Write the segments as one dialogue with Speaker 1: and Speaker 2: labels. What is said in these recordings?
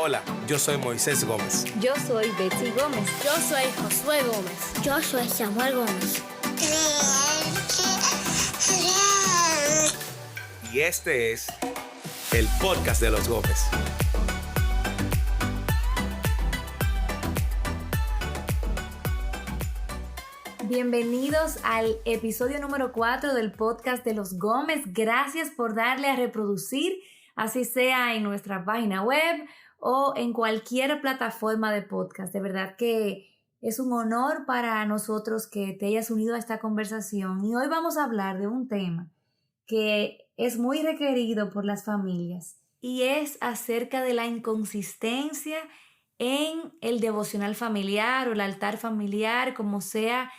Speaker 1: Hola, yo soy Moisés Gómez.
Speaker 2: Yo soy Betsy Gómez.
Speaker 3: Yo soy Josué Gómez.
Speaker 4: Yo soy Samuel Gómez.
Speaker 1: Y este es el podcast de los Gómez.
Speaker 2: Bienvenidos al episodio número 4 del podcast de los Gómez. Gracias por darle a reproducir, así sea en nuestra página web o en cualquier plataforma de podcast. De verdad que es un honor para nosotros que te hayas unido a esta conversación. Y hoy vamos a hablar de un tema que es muy requerido por las familias y es acerca de la inconsistencia en el devocional familiar o el altar familiar, como sea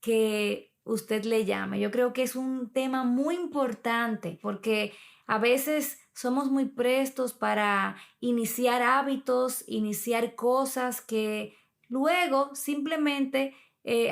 Speaker 2: que usted le llame. Yo creo que es un tema muy importante porque a veces somos muy prestos para iniciar hábitos, iniciar cosas que luego simplemente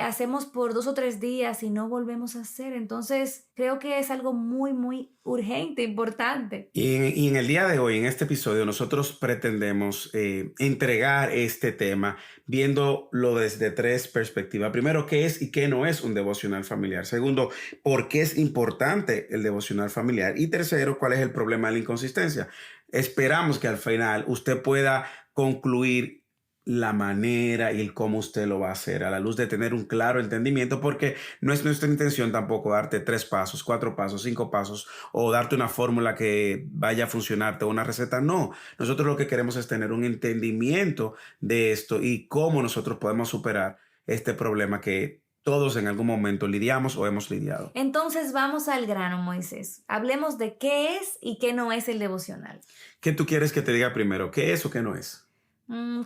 Speaker 2: hacemos por 2 o 3 días y no volvemos a hacer. Entonces creo que es algo muy, muy urgente, importante.
Speaker 5: Y en el día de hoy, en este episodio, nosotros pretendemos entregar este tema viéndolo desde 3 perspectivas. Primero, ¿qué es y qué no es un devocional familiar? Segundo, ¿por qué es importante el devocional familiar? Y tercero, ¿cuál es el problema de la inconsistencia? Esperamos que al final usted pueda concluir la manera y el cómo usted lo va a hacer a la luz de tener un claro entendimiento, porque no es nuestra intención tampoco darte 3 pasos, 4 pasos, 5 pasos o darte una fórmula que vaya a funcionarte o una receta. No, nosotros lo que queremos es tener un entendimiento de esto y cómo nosotros podemos superar este problema que todos en algún momento lidiamos o hemos lidiado.
Speaker 2: Entonces vamos al grano, Moisés. Hablemos de qué es y qué no es el devocional.
Speaker 5: ¿Qué tú quieres que te diga primero? ¿Qué es o qué no es?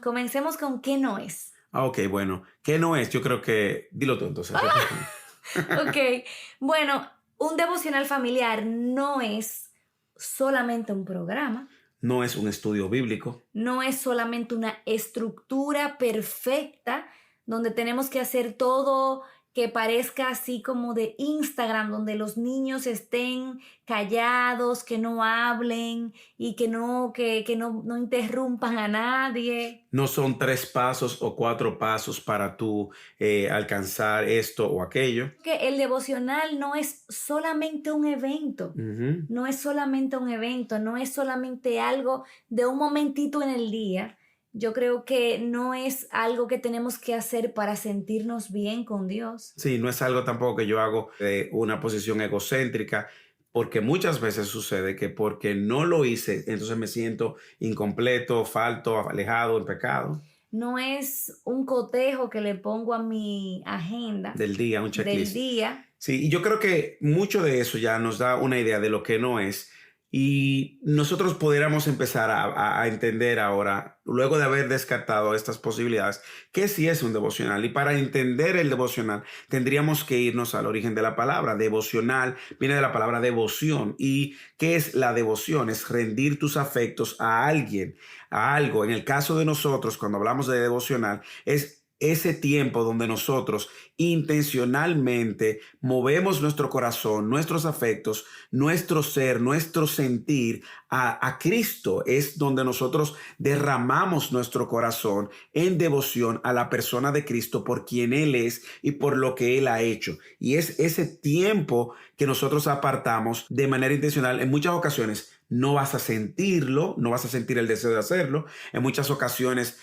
Speaker 2: Comencemos con qué no es.
Speaker 5: Ok, bueno, ¿qué no es? Yo creo que... Dilo tú entonces.
Speaker 2: Ok, bueno, un devocional familiar no es solamente un programa.
Speaker 5: No es un estudio bíblico.
Speaker 2: No es solamente una estructura perfecta donde tenemos que hacer todo que parezca así como de Instagram, donde los niños estén callados, que no hablen y que no interrumpan a nadie.
Speaker 5: No son 3 pasos o 4 pasos para tú alcanzar esto o aquello.
Speaker 2: Que el devocional no es solamente un evento.
Speaker 5: Uh-huh.
Speaker 2: No es solamente un evento, no es solamente algo de un momentito en el día. Yo creo que no es algo que tenemos que hacer para sentirnos bien con Dios.
Speaker 5: Sí, no es algo tampoco que yo hago de una posición egocéntrica, porque muchas veces sucede que porque no lo hice, entonces me siento incompleto, falto, alejado, en pecado.
Speaker 2: No es un cotejo que le pongo a mi agenda.
Speaker 5: Del día, un checklist.
Speaker 2: Del día.
Speaker 5: Sí, y yo creo que mucho de eso ya nos da una idea de lo que no es. Y nosotros pudiéramos empezar a entender ahora, luego de haber descartado estas posibilidades, qué sí es un devocional. Y para entender el devocional, tendríamos que irnos al origen de la palabra. Devocional viene de la palabra devoción. ¿Y qué es la devoción? Es rendir tus afectos a alguien, a algo. En el caso de nosotros, cuando hablamos de devocional, es ese tiempo donde nosotros intencionalmente movemos nuestro corazón, nuestros afectos, nuestro ser, nuestro sentir a Cristo. Es donde nosotros derramamos nuestro corazón en devoción a la persona de Cristo por quien Él es y por lo que Él ha hecho. Y es ese tiempo que nosotros apartamos de manera intencional. En muchas ocasiones no vas a sentirlo, no vas a sentir el deseo de hacerlo. En muchas ocasiones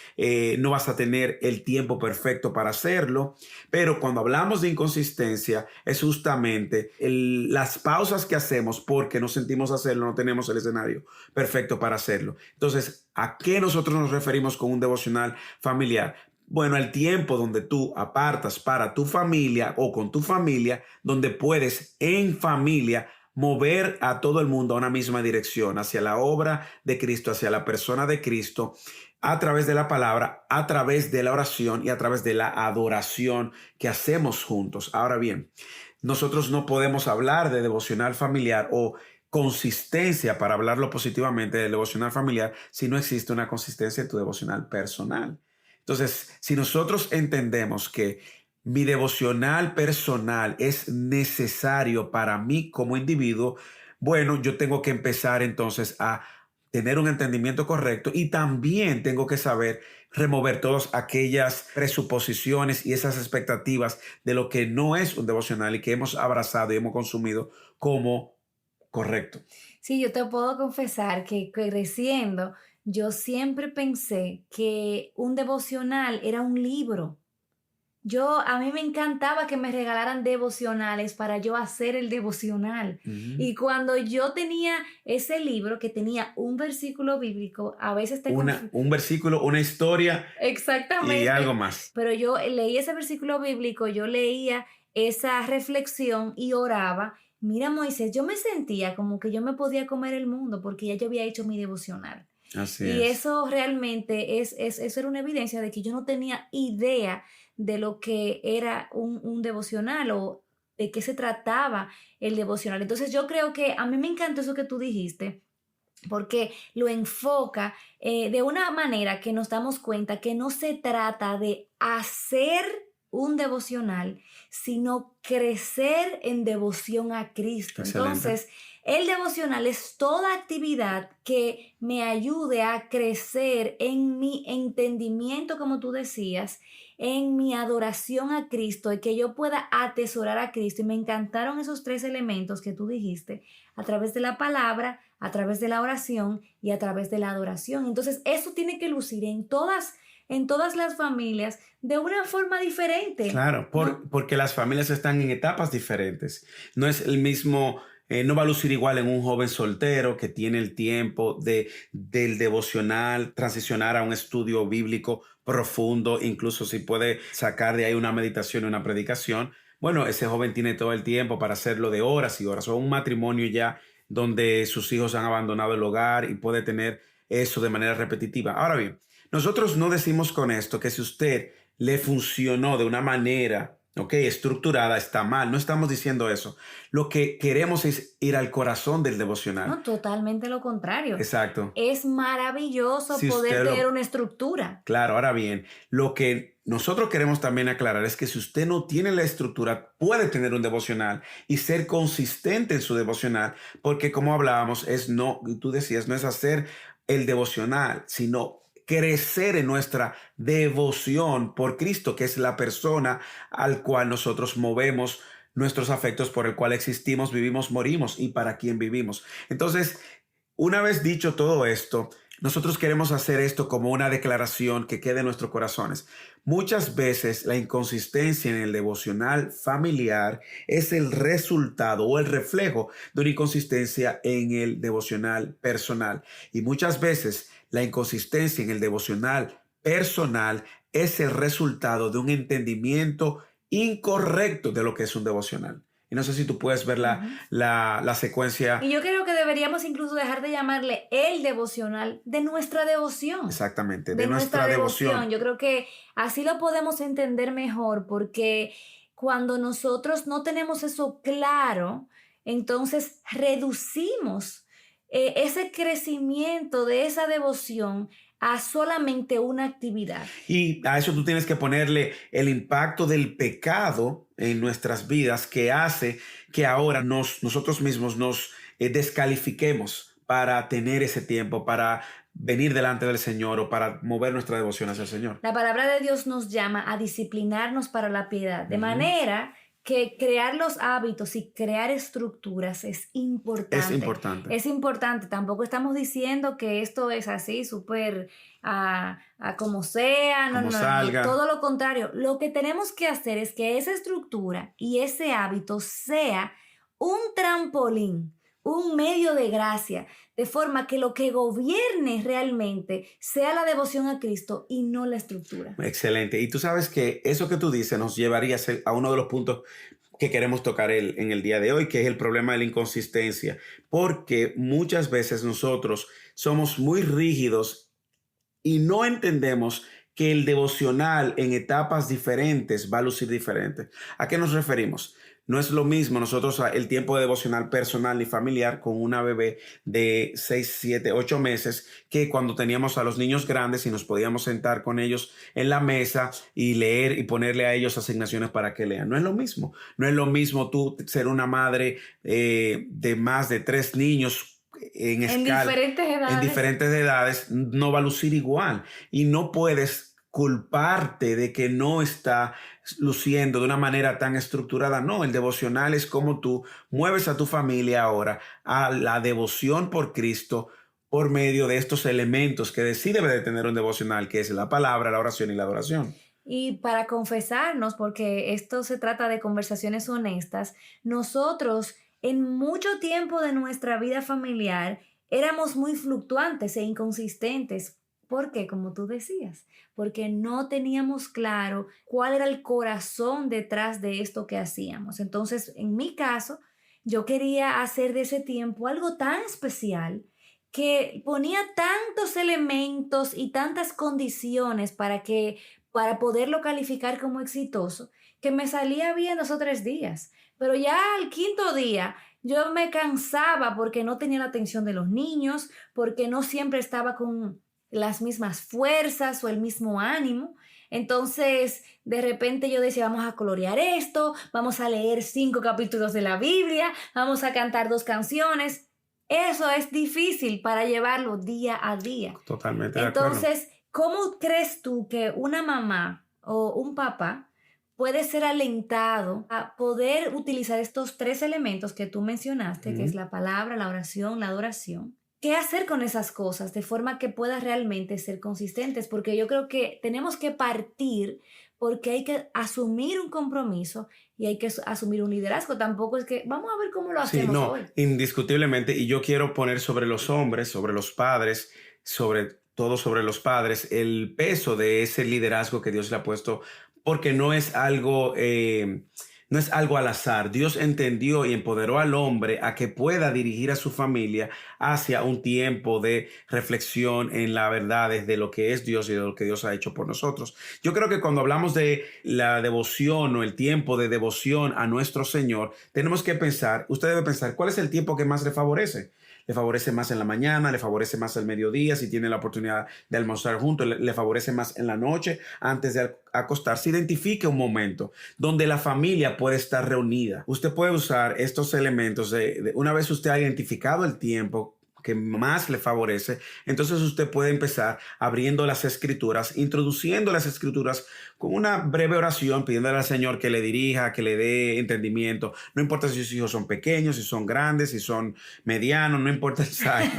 Speaker 5: no vas a tener el tiempo perfecto para hacerlo. Pero cuando hablamos de inconsistencia es justamente las pausas que hacemos porque no sentimos hacerlo, no tenemos el escenario perfecto para hacerlo. Entonces, ¿a qué nosotros nos referimos con un devocional familiar? Bueno, el tiempo donde tú apartas para tu familia o con tu familia, donde puedes en familia mover a todo el mundo a una misma dirección, hacia la obra de Cristo, hacia la persona de Cristo, a través de la palabra, a través de la oración y a través de la adoración que hacemos juntos. Ahora bien, nosotros no podemos hablar de devocional familiar o consistencia, para hablarlo positivamente, del devocional familiar si no existe una consistencia en tu devocional personal. Entonces, si nosotros entendemos que mi devocional personal es necesario para mí como individuo, bueno, yo tengo que empezar entonces a tener un entendimiento correcto y también tengo que saber remover todas aquellas presuposiciones y esas expectativas de lo que no es un devocional y que hemos abrazado y hemos consumido como correcto.
Speaker 2: Sí, yo te puedo confesar que creciendo, yo siempre pensé que un devocional era un libro. A mí me encantaba que me regalaran devocionales para yo hacer el devocional. Y cuando yo tenía ese libro que tenía un versículo bíblico, a veces
Speaker 5: un versículo, una historia.
Speaker 2: Exactamente.
Speaker 5: Y algo más.
Speaker 2: Pero yo leí ese versículo bíblico, yo leía esa reflexión y oraba. Mira, Moisés, yo me sentía como que yo me podía comer el mundo porque ya yo había hecho mi devocional.
Speaker 5: Así
Speaker 2: y
Speaker 5: es.
Speaker 2: eso realmente eso era una evidencia de que yo no tenía idea de lo que era un devocional o de qué se trataba el devocional. Entonces yo creo que a mí me encantó eso que tú dijiste, porque lo enfoca de una manera que nos damos cuenta que no se trata de hacer un devocional, sino crecer en devoción a Cristo.
Speaker 5: Excelente.
Speaker 2: Entonces, el devocional es toda actividad que me ayude a crecer en mi entendimiento, como tú decías, en mi adoración a Cristo y que yo pueda atesorar a Cristo. Y me encantaron esos 3 elementos que tú dijiste, a través de la palabra, a través de la oración y a través de la adoración. Entonces, eso tiene que lucir en todas las familias de una forma diferente.
Speaker 5: Claro,
Speaker 2: ¿no?
Speaker 5: porque las familias están en etapas diferentes. No es el mismo, no va a lucir igual en un joven soltero que tiene el tiempo del devocional, transicionar a un estudio bíblico profundo, incluso si puede sacar de ahí una meditación y una predicación. Bueno, ese joven tiene todo el tiempo para hacerlo de horas y horas. O un matrimonio ya donde sus hijos han abandonado el hogar y puede tener eso de manera repetitiva. Ahora bien, nosotros no decimos con esto que si usted le funcionó de una manera, estructurada, está mal. No estamos diciendo eso. Lo que queremos es ir al corazón del devocional.
Speaker 2: No, totalmente lo contrario.
Speaker 5: Exacto.
Speaker 2: Es maravilloso poder tener una estructura.
Speaker 5: Claro, ahora bien, lo que nosotros queremos también aclarar es que si usted no tiene la estructura, puede tener un devocional y ser consistente en su devocional, porque como hablábamos, tú decías, no es hacer el devocional, sino crecer en nuestra devoción por Cristo, que es la persona al cual nosotros movemos nuestros afectos, por el cual existimos, vivimos, morimos y para quien vivimos. Entonces, una vez dicho todo esto, nosotros queremos hacer esto como una declaración que quede en nuestros corazones. Muchas veces la inconsistencia en el devocional familiar es el resultado o el reflejo de una inconsistencia en el devocional personal. Y muchas veces la inconsistencia en el devocional personal es el resultado de un entendimiento incorrecto de lo que es un devocional. Y no sé si tú puedes ver la secuencia.
Speaker 2: Y yo creo que deberíamos incluso dejar de llamarle el devocional de nuestra devoción.
Speaker 5: Exactamente, de nuestra devoción.
Speaker 2: Yo creo que así lo podemos entender mejor, porque cuando nosotros no tenemos eso claro, entonces reducimos ese crecimiento de esa devoción a solamente una actividad.
Speaker 5: Y a eso tú tienes que ponerle el impacto del pecado en nuestras vidas que hace que ahora nosotros mismos nos descalifiquemos para tener ese tiempo, para venir delante del Señor o para mover nuestra devoción hacia el Señor.
Speaker 2: La palabra de Dios nos llama a disciplinarnos para la piedad, de manera que crear los hábitos y crear estructuras es importante.
Speaker 5: Es importante.
Speaker 2: Es importante. Tampoco estamos diciendo que esto es así, súper a como sea. No,
Speaker 5: salga.
Speaker 2: Todo lo contrario. Lo que tenemos que hacer es que esa estructura y ese hábito sea un trampolín, un medio de gracia, de forma que lo que gobierne realmente sea la devoción a Cristo y no la estructura.
Speaker 5: Excelente. Y tú sabes que eso que tú dices nos llevaría a uno de los puntos que queremos tocar en el día de hoy, que es el problema de la inconsistencia, porque muchas veces nosotros somos muy rígidos y no entendemos que el devocional en etapas diferentes va a lucir diferente. ¿A qué nos referimos? No es lo mismo nosotros el tiempo de devocional personal y familiar con una bebé de 6, 7, 8 meses que cuando teníamos a los niños grandes y nos podíamos sentar con ellos en la mesa y leer y ponerle a ellos asignaciones para que lean. No es lo mismo. No es lo mismo tú ser una madre de más de 3 niños en
Speaker 2: En
Speaker 5: escala,
Speaker 2: diferentes edades.
Speaker 5: en diferentes edades, no va a lucir igual. Y no puedes culparte de que no está luciendo de una manera tan estructurada. No, el devocional es como tú mueves a tu familia ahora a la devoción por Cristo por medio de estos elementos que sí debe de tener un devocional, que es la palabra, la oración y la adoración.
Speaker 2: Y para confesarnos, porque esto se trata de conversaciones honestas, nosotros en mucho tiempo de nuestra vida familiar éramos muy fluctuantes e inconsistentes. ¿Por qué? Como tú decías, porque no teníamos claro cuál era el corazón detrás de esto que hacíamos. Entonces, en mi caso, yo quería hacer de ese tiempo algo tan especial que ponía tantos elementos y tantas condiciones para poderlo calificar como exitoso, que me salía bien 2 o 3 días. Pero ya al quinto día yo me cansaba porque no tenía la atención de los niños, porque no siempre estaba con las mismas fuerzas o el mismo ánimo. Entonces, de repente yo decía, vamos a colorear esto, vamos a leer 5 capítulos de la Biblia, vamos a cantar 2 canciones. Eso es difícil para llevarlo día a día.
Speaker 5: Totalmente de acuerdo.
Speaker 2: Entonces, ¿cómo crees tú que una mamá o un papá puede ser alentado a poder utilizar estos 3 elementos que tú mencionaste, que es la palabra, la oración, la adoración? ¿Qué hacer con esas cosas de forma que pueda realmente ser consistentes? Porque yo creo que tenemos que partir porque hay que asumir un compromiso y hay que asumir un liderazgo. Tampoco es que vamos a ver cómo lo hacemos hoy.
Speaker 5: Indiscutiblemente. Y yo quiero poner sobre los hombres, sobre los padres, sobre todo sobre los padres, el peso de ese liderazgo que Dios le ha puesto, porque no es algo al azar. Dios entendió y empoderó al hombre a que pueda dirigir a su familia hacia un tiempo de reflexión en la verdad de lo que es Dios y de lo que Dios ha hecho por nosotros. Yo creo que cuando hablamos de la devoción o el tiempo de devoción a nuestro Señor, tenemos que pensar, usted debe pensar, ¿cuál es el tiempo que más le favorece? Le favorece más en la mañana, le favorece más al mediodía, si tiene la oportunidad de almorzar juntos, le favorece más en la noche, antes de acostarse. Identifique un momento donde la familia puede estar reunida. Usted puede usar estos elementos una vez usted ha identificado el tiempo que más le favorece, entonces usted puede empezar abriendo las escrituras, introduciendo las escrituras con una breve oración, pidiéndole al Señor que le dirija, que le dé entendimiento. No importa si sus hijos son pequeños, si son grandes, si son medianos, no importa el size.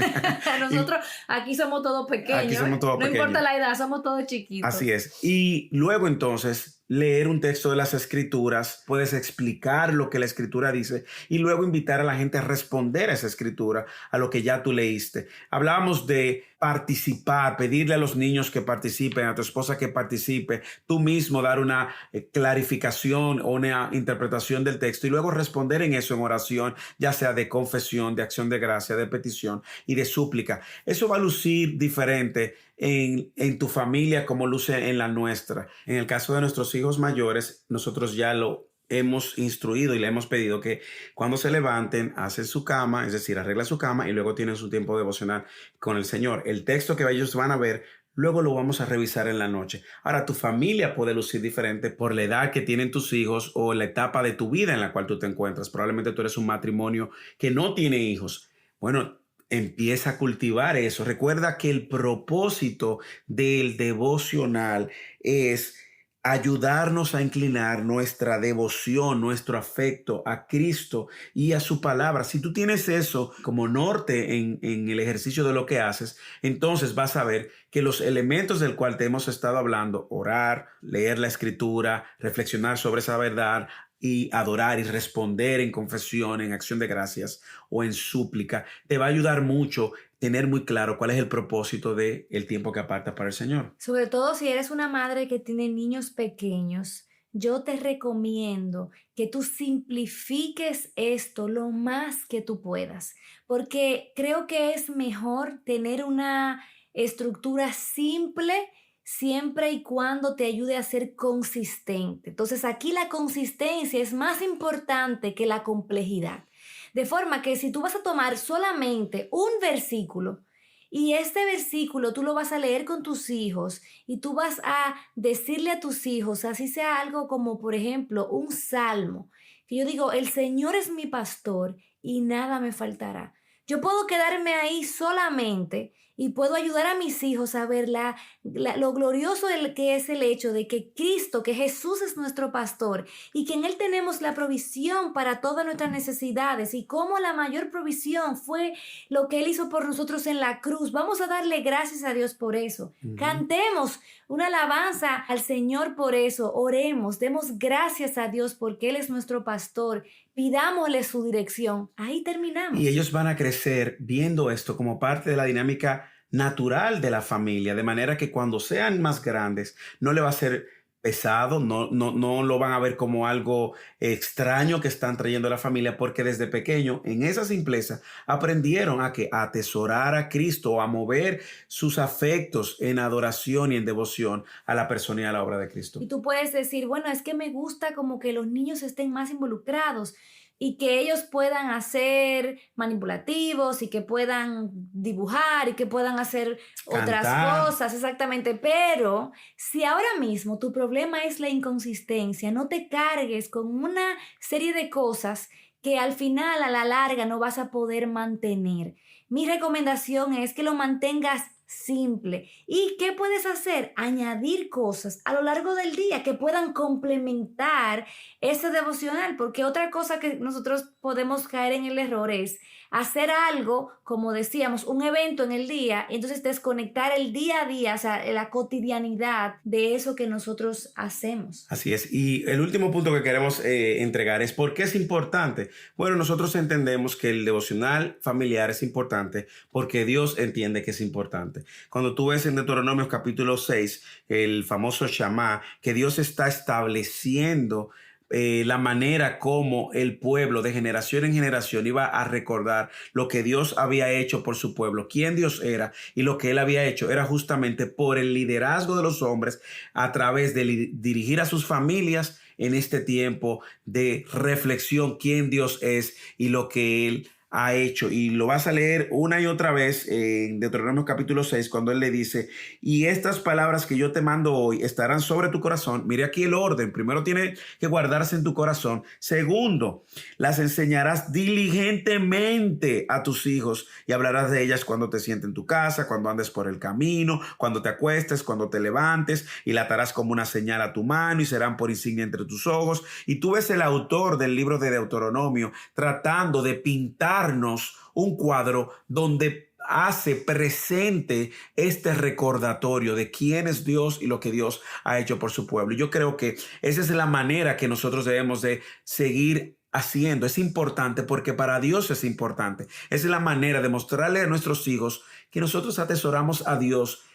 Speaker 2: Nosotros aquí somos todos pequeños.
Speaker 5: Aquí somos todos pequeños.
Speaker 2: No importa la edad, somos todos chiquitos.
Speaker 5: Así es. Y luego entonces leer un texto de las escrituras, puedes explicar lo que la escritura dice y luego invitar a la gente a responder a esa escritura, a lo que ya tú leíste. Hablábamos de participar, pedirle a los niños que participen, a tu esposa que participe, tú mismo dar una clarificación o una interpretación del texto y luego responder en eso en oración, ya sea de confesión, de acción de gracia, de petición y de súplica. Eso va a lucir diferente en tu familia como luce en la nuestra. En el caso de nuestros hijos mayores, nosotros ya lo hemos instruido y le hemos pedido que cuando se levanten, hacen su cama, es decir, arreglan su cama y luego tienen su tiempo devocional con el Señor. El texto que ellos van a ver, luego lo vamos a revisar en la noche. Ahora, tu familia puede lucir diferente por la edad que tienen tus hijos o la etapa de tu vida en la cual tú te encuentras. Probablemente tú eres un matrimonio que no tiene hijos. Bueno, empieza a cultivar eso. Recuerda que el propósito del devocional es ayudarnos a inclinar nuestra devoción, nuestro afecto a Cristo y a su palabra. Si tú tienes eso como norte en el ejercicio de lo que haces, entonces vas a ver que los elementos del cual te hemos estado hablando, orar, leer la escritura, reflexionar sobre esa verdad, y adorar y responder en confesión, en acción de gracias o en súplica, te va a ayudar mucho tener muy claro cuál es el propósito del tiempo que apartas para el Señor.
Speaker 2: Sobre todo si eres una madre que tiene niños pequeños, yo te recomiendo que tú simplifiques esto lo más que tú puedas, porque creo que es mejor tener una estructura simple siempre y cuando te ayude a ser consistente. Entonces aquí la consistencia es más importante que la complejidad. De forma que si tú vas a tomar solamente un versículo y este versículo tú lo vas a leer con tus hijos y tú vas a decirle a tus hijos, así sea algo como por ejemplo un salmo, que yo digo, el Señor es mi pastor y nada me faltará. Yo puedo quedarme ahí solamente y puedo ayudar a mis hijos a ver lo glorioso que es el hecho de que Cristo, que Jesús es nuestro pastor y que en Él tenemos la provisión para todas nuestras necesidades y cómo la mayor provisión fue lo que Él hizo por nosotros en la cruz. Vamos a darle gracias a Dios por eso. Cantemos una alabanza al Señor por eso. Oremos, demos gracias a Dios porque Él es nuestro pastor. Pidámosle su dirección. Ahí terminamos.
Speaker 5: Y ellos van a crecer viendo esto como parte de la dinámica natural de la familia, de manera que cuando sean más grandes no le va a ser pesado, no lo van a ver como algo extraño que están trayendo a la familia, porque desde pequeño, en esa simpleza, aprendieron a atesorar a Cristo, a mover sus afectos en adoración y en devoción a la persona y a la obra de Cristo.
Speaker 2: Y tú puedes decir, bueno, es que me gusta como que los niños estén más involucrados y que ellos puedan hacer manipulativos y que puedan dibujar y que puedan hacer otras cosas, exactamente. Pero si ahora mismo tu problema es la inconsistencia, no te cargues con una serie de cosas que al final, a la larga, no vas a poder mantener. Mi recomendación es que lo mantengas simple. ¿Y qué puedes hacer? Añadir cosas a lo largo del día que puedan complementar ese devocional, porque otra cosa que nosotros podemos caer en el error es hacer algo, como decíamos, un evento en el día, y entonces desconectar el día a día, o sea, la cotidianidad de eso que nosotros hacemos.
Speaker 5: Así es. Y el último punto que queremos entregar es ¿por qué es importante? Bueno, nosotros entendemos que el devocional familiar es importante porque Dios entiende que es importante. Cuando tú ves en Deuteronomio capítulo 6, el famoso Shamá, que Dios está estableciendo la manera como el pueblo de generación en generación iba a recordar lo que Dios había hecho por su pueblo, quién Dios era, y lo que él había hecho era justamente por el liderazgo de los hombres a través de dirigir a sus familias en este tiempo de reflexión, quién Dios es y lo que él ha hecho. Y lo vas a leer una y otra vez en Deuteronomio capítulo 6, cuando él le dice, y estas palabras que yo te mando hoy estarán sobre tu corazón. Mire aquí el orden. Primero tiene que guardarse en tu corazón. Segundo, las enseñarás diligentemente a tus hijos y hablarás de ellas cuando te sientes en tu casa, cuando andes por el camino, cuando te acuestes, cuando te levantes, y la atarás como una señal a tu mano y serán por insignia entre tus ojos. Y tú ves el autor del libro de Deuteronomio tratando de pintar un cuadro donde hace presente este recordatorio de quién es Dios y lo que Dios ha hecho por su pueblo. Y yo creo que esa es la manera que nosotros debemos de seguir haciendo. Es importante porque para Dios es importante. Esa es la manera de mostrarle a nuestros hijos que nosotros atesoramos a Dios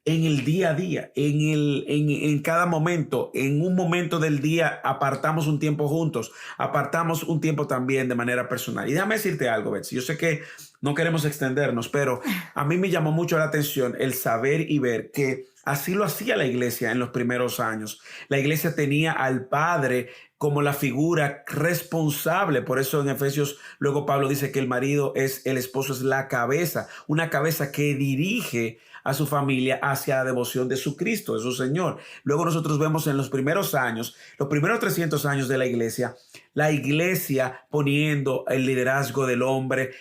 Speaker 5: en el día a día, en cada momento. En un momento del día apartamos un tiempo juntos, apartamos un tiempo también de manera personal. Y déjame decirte algo, Betsy, yo sé que no queremos extendernos, pero a mí me llamó mucho la atención el saber y ver que así lo hacía la iglesia en los primeros años. La iglesia tenía al padre como la figura responsable. Por eso en Efesios luego Pablo dice que el esposo es la cabeza, una cabeza que dirige a su familia hacia la devoción de su Cristo, de su Señor. Luego nosotros vemos en los primeros años, los primeros 300 años de la iglesia poniendo el liderazgo del hombre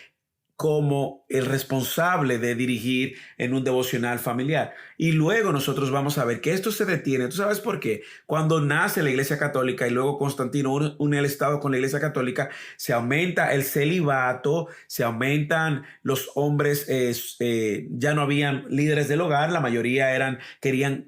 Speaker 5: como el responsable de dirigir en un devocional familiar. Y luego nosotros vamos a ver que esto se detiene. ¿Tú sabes por qué? Cuando nace la Iglesia Católica y luego Constantino une el Estado con la Iglesia Católica, se aumenta el celibato, se aumentan los hombres, ya no habían líderes del hogar, la mayoría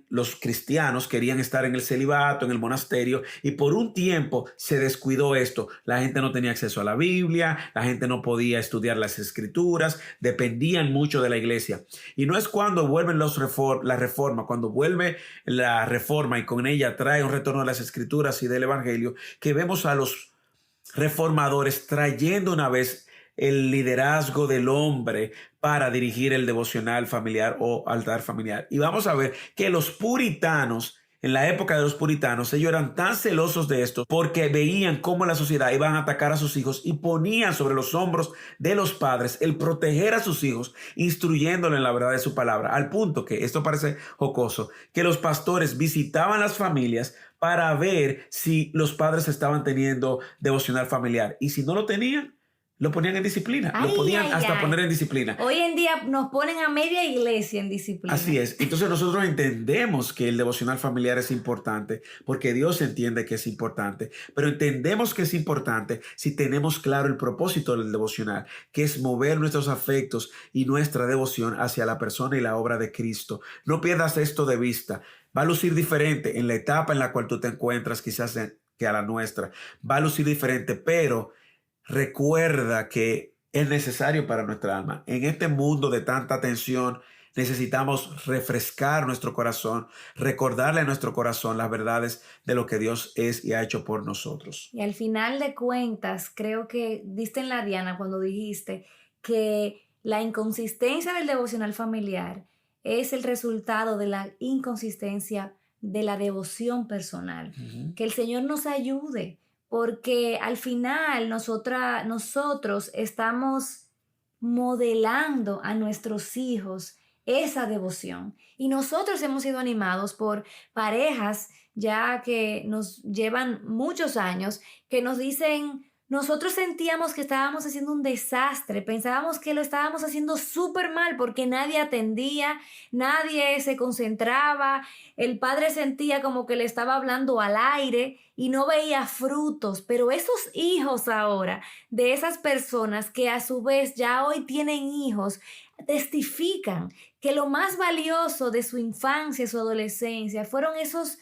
Speaker 5: los cristianos querían estar en el celibato, en el monasterio, y por un tiempo se descuidó esto. La gente no tenía acceso a la Biblia, la gente no podía estudiar las Escrituras, dependían mucho de la iglesia. Y no es cuando vuelven la reforma, cuando vuelve la reforma y con ella trae un retorno a las Escrituras y del Evangelio, que vemos a los reformadores trayendo una vez el liderazgo del hombre para dirigir el devocional familiar o altar familiar. Y vamos a ver que los puritanos, en la época de los puritanos, ellos eran tan celosos de esto porque veían cómo la sociedad iban a atacar a sus hijos y ponían sobre los hombros de los padres el proteger a sus hijos, instruyéndole en la verdad de su palabra, al punto que, esto parece jocoso, que los pastores visitaban las familias para ver si los padres estaban teniendo devocional familiar, y si no lo tenían, lo ponían en disciplina.
Speaker 2: Ay,
Speaker 5: Lo podían
Speaker 2: ay,
Speaker 5: hasta
Speaker 2: ay.
Speaker 5: poner en disciplina.
Speaker 2: Hoy en día nos ponen a media iglesia en disciplina.
Speaker 5: Así es. Entonces nosotros entendemos que el devocional familiar es importante porque Dios entiende que es importante, pero entendemos que es importante si tenemos claro el propósito del devocional, que es mover nuestros afectos y nuestra devoción hacia la persona y la obra de Cristo. No pierdas esto de vista. Va a lucir diferente en la etapa en la cual tú te encuentras, quizás que a la nuestra. Va a lucir diferente, pero recuerda que es necesario para nuestra alma. En este mundo de tanta tensión, necesitamos refrescar nuestro corazón, recordarle a nuestro corazón las verdades de lo que Dios es y ha hecho por nosotros.
Speaker 2: Y al final de cuentas, creo que diste en la diana cuando dijiste que la inconsistencia del devocional familiar es el resultado de la inconsistencia de la devoción personal.
Speaker 5: Uh-huh.
Speaker 2: Que el Señor nos ayude, porque al final nosotros estamos modelando a nuestros hijos esa devoción. Y nosotros hemos sido animados por parejas ya que nos llevan muchos años, que nos dicen, nosotros sentíamos que estábamos haciendo un desastre, pensábamos que lo estábamos haciendo súper mal porque nadie atendía, nadie se concentraba, el padre sentía como que le estaba hablando al aire y no veía frutos, pero esos hijos ahora de esas personas que a su vez ya hoy tienen hijos, testifican que lo más valioso de su infancia, su adolescencia, fueron esos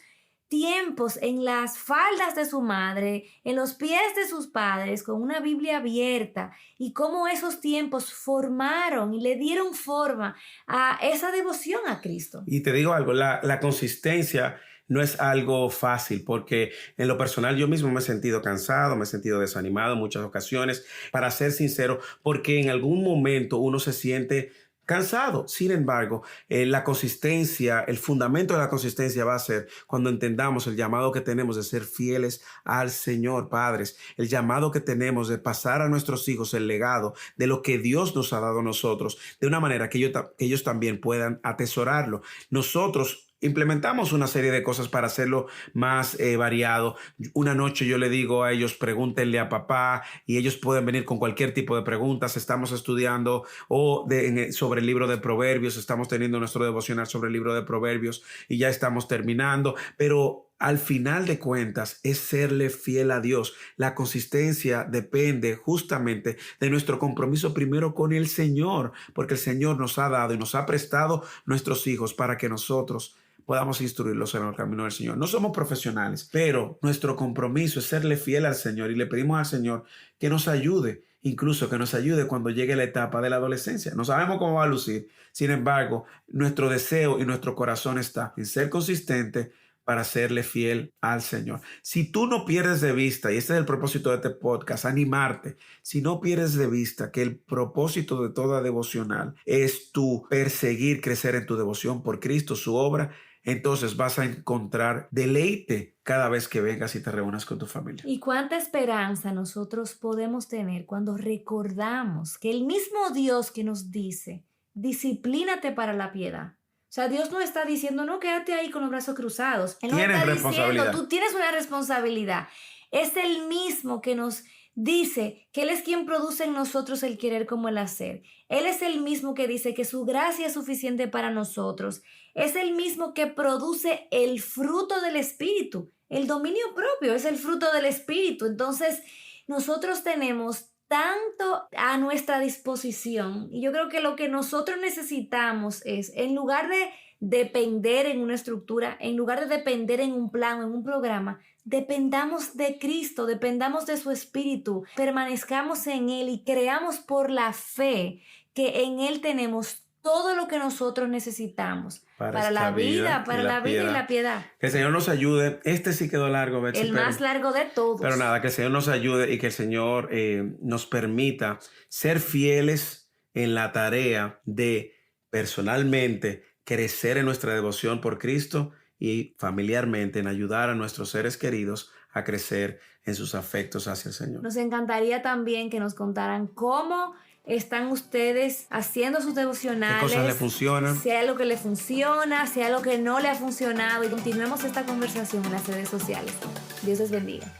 Speaker 2: tiempos en las faldas de su madre, en los pies de sus padres, con una Biblia abierta, y cómo esos tiempos formaron y le dieron forma a esa devoción a Cristo.
Speaker 5: Y te digo algo, la consistencia no es algo fácil, porque en lo personal yo mismo me he sentido cansado, me he sentido desanimado en muchas ocasiones, para ser sincero, porque en algún momento uno se siente cansado. Sin embargo, la consistencia, el fundamento de la consistencia va a ser cuando entendamos el llamado que tenemos de ser fieles al Señor, padres, el llamado que tenemos de pasar a nuestros hijos el legado de lo que Dios nos ha dado a nosotros, de una manera que ellos también puedan atesorarlo. Nosotros implementamos una serie de cosas para hacerlo más variado. Una noche yo le digo a ellos, pregúntenle a papá, y ellos pueden venir con cualquier tipo de preguntas. Estamos estudiando sobre el libro de Proverbios, estamos teniendo nuestro devocional sobre el libro de Proverbios y ya estamos terminando, pero al final de cuentas es serle fiel a Dios. La consistencia depende justamente de nuestro compromiso primero con el Señor, porque el Señor nos ha dado y nos ha prestado nuestros hijos para que nosotros podamos instruirlos en el camino del Señor. No somos profesionales, pero nuestro compromiso es serle fiel al Señor, y le pedimos al Señor que nos ayude, incluso que nos ayude cuando llegue la etapa de la adolescencia. No sabemos cómo va a lucir. Sin embargo, nuestro deseo y nuestro corazón está en ser consistente para serle fiel al Señor. Si tú no pierdes de vista, y este es el propósito de este podcast, animarte, si no pierdes de vista que el propósito de toda devocional es tu perseguir, crecer en tu devoción por Cristo, su obra, entonces vas a encontrar deleite cada vez que vengas y te reúnas con tu familia.
Speaker 2: Y cuánta esperanza nosotros podemos tener cuando recordamos que el mismo Dios que nos dice, disciplínate para la piedad. O sea, Dios no está diciendo, no, quédate ahí con los brazos cruzados. Él nos está diciendo, tú tienes una responsabilidad. Es el mismo que nos dice que Él es quien produce en nosotros el querer como el hacer. Él es el mismo que dice que su gracia es suficiente para nosotros. Es el mismo que produce el fruto del Espíritu. El dominio propio es el fruto del Espíritu. Entonces, nosotros tenemos tanto a nuestra disposición, y yo creo que lo que nosotros necesitamos es, en lugar de depender en una estructura, en lugar de depender en un plan o en un programa, dependamos de Cristo, dependamos de su Espíritu, permanezcamos en Él y creamos por la fe que en Él tenemos todo lo que nosotros necesitamos para la vida, para la vida y la piedad.
Speaker 5: Que el Señor nos ayude. Este sí quedó largo, Betsy,
Speaker 2: el más largo de todos.
Speaker 5: Pero nada, que el Señor nos ayude y que el Señor nos permita ser fieles en la tarea de personalmente crecer en nuestra devoción por Cristo, y familiarmente en ayudar a nuestros seres queridos a crecer en sus afectos hacia el Señor.
Speaker 2: Nos encantaría también que nos contaran cómo están ustedes haciendo sus devocionales.
Speaker 5: ¿Qué cosas le funcionan?
Speaker 2: Si hay algo que le funciona, si hay algo que no le ha funcionado, y continuemos esta conversación en las redes sociales. Dios les bendiga.